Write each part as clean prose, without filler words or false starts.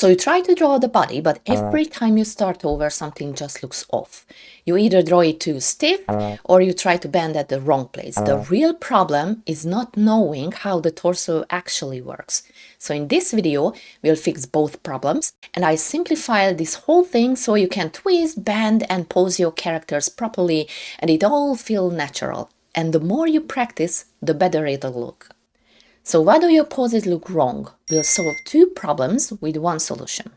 So you try to draw the body, but every time you start over, something just looks off. You either draw it too stiff or you try to bend at the wrong place. The real problem is not knowing how the torso actually works. So in this video, we'll fix both problems, and I simplified this whole thing so you can twist, bend, and pose your characters properly, and it all feels natural. And the more you practice, the better it'll look. So why do your poses look wrong? We'll solve two problems with one solution.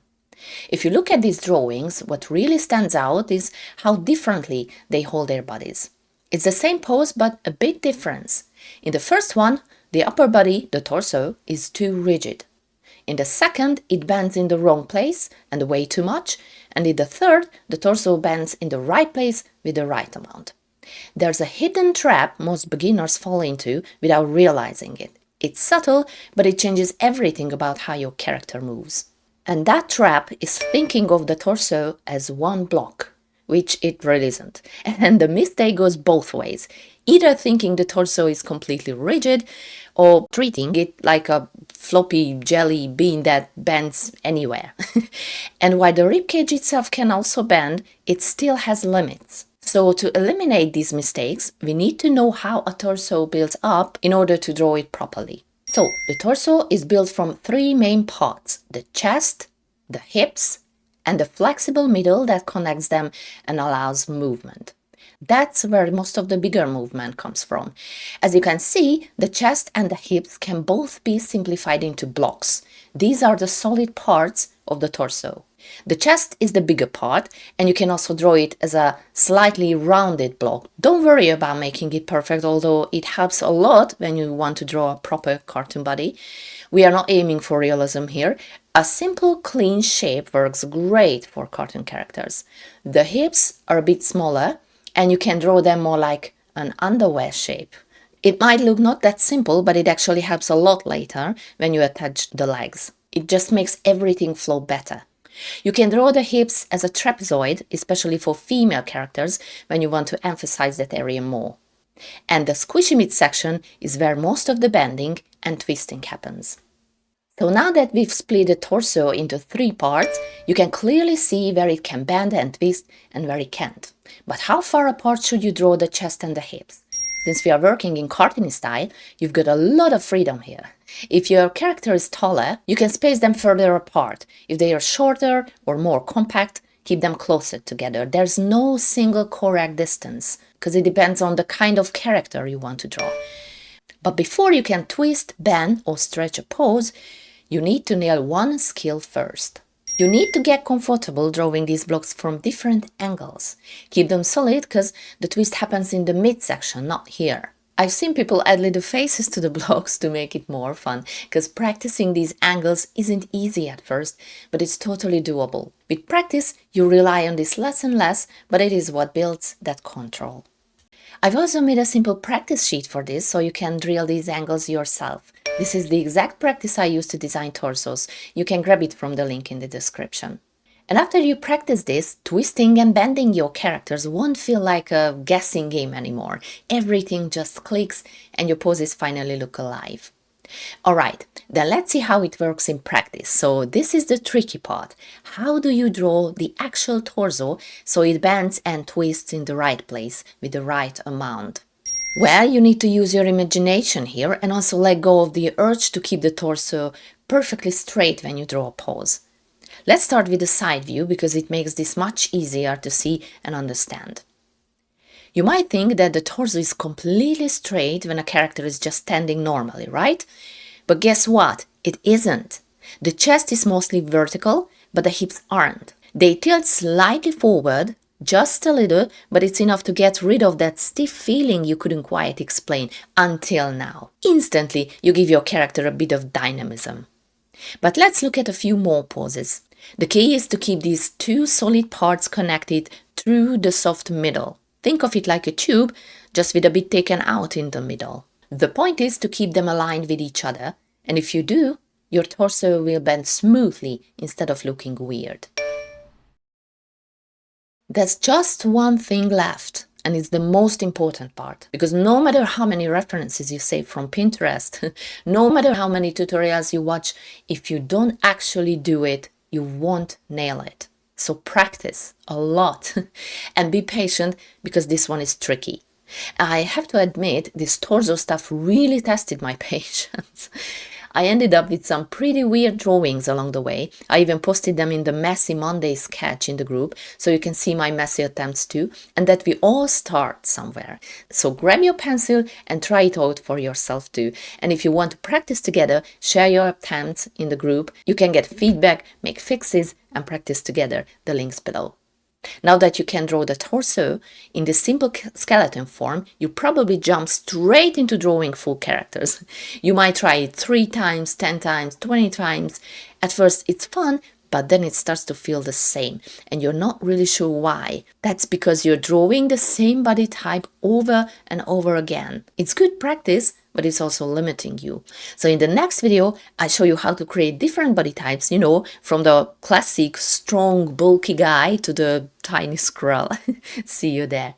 If you look at these drawings, what really stands out is how differently they hold their bodies. It's the same pose, but a big difference. In the first one, the upper body, the torso, is too rigid. In the second, it bends in the wrong place and way too much. And in the third, the torso bends in the right place with the right amount. There's a hidden trap most beginners fall into without realizing it. It's subtle, but it changes everything about how your character moves. And that trap is thinking of the torso as one block, which it really isn't. And the mistake goes both ways. Either thinking the torso is completely rigid or treating it like a floppy jelly bean that bends anywhere. And while the ribcage itself can also bend, it still has limits. So to eliminate these mistakes, we need to know how a torso builds up in order to draw it properly. So the torso is built from three main parts: the chest, the hips, and the flexible middle that connects them and allows movement. That's where most of the bigger movement comes from. As you can see, the chest and the hips can both be simplified into blocks. These are the solid parts of the torso. The chest is the bigger part, and you can also draw it as a slightly rounded block. Don't worry about making it perfect, although it helps a lot when you want to draw a proper cartoon body. We are not aiming for realism here. A simple, clean shape works great for cartoon characters. The hips are a bit smaller, and you can draw them more like an underwear shape. It might look not that simple, but it actually helps a lot later when you attach the legs. It just makes everything flow better. You can draw the hips as a trapezoid, especially for female characters when you want to emphasize that area more. And the squishy midsection is where most of the bending and twisting happens. So now that we've split the torso into three parts, you can clearly see where it can bend and twist and where it can't. But how far apart should you draw the chest and the hips? Since we are working in cartoon style, you've got a lot of freedom here. If your character is taller, you can space them further apart. If they are shorter or more compact, keep them closer together. There's no single correct distance, because it depends on the kind of character you want to draw. But before you can twist, bend, or stretch a pose, you need to nail one skill first. You need to get comfortable drawing these blocks from different angles. Keep them solid, because the twist happens in the midsection, not here. I've seen people add little faces to the blocks to make it more fun, because practicing these angles isn't easy at first, but it's totally doable. With practice, you rely on this less and less, but it is what builds that control. I've also made a simple practice sheet for this, so you can drill these angles yourself. This is the exact practice I use to design torsos. You can grab it from the link in the description. And after you practice this, twisting and bending your characters won't feel like a guessing game anymore. Everything just clicks and your poses finally look alive. Alright, then let's see how it works in practice. So this is the tricky part. How do you draw the actual torso so it bends and twists in the right place with the right amount? Well, you need to use your imagination here and also let go of the urge to keep the torso perfectly straight when you draw a pose. Let's start with the side view because it makes this much easier to see and understand. You might think that the torso is completely straight when a character is just standing normally, right? But guess what? It isn't. The chest is mostly vertical, but the hips aren't. They tilt slightly forward, just a little, but it's enough to get rid of that stiff feeling you couldn't quite explain until now. Instantly, you give your character a bit of dynamism. But let's look at a few more poses. The key is to keep these two solid parts connected through the soft middle. Think of it like a tube, just with a bit taken out in the middle. The point is to keep them aligned with each other, and if you do, your torso will bend smoothly instead of looking weird. There's just one thing left, and it's the most important part, because no matter how many references you save from Pinterest, no matter how many tutorials you watch, if you don't actually do it, you won't nail it. So practice a lot and be patient because this one is tricky. I have to admit, this torso stuff really tested my patience. I ended up with some pretty weird drawings along the way. I even posted them in the Messy Monday sketch in the group, so you can see my messy attempts too, and that we all start somewhere. So grab your pencil and try it out for yourself too. And if you want to practice together, share your attempts in the group. You can get feedback, make fixes, and practice together. The link's below. Now that you can draw the torso in the simple skeleton form, you probably jump straight into drawing full characters. You might try it 3 times, 10 times, 20 times. At first it's fun, but then it starts to feel the same, and you're not really sure why. That's because you're drawing the same body type over and over again. It's good practice, but it's also limiting you. So in the next video, I show you how to create different body types, you know, from the classic strong, bulky guy to the tiny squirrel. See you there.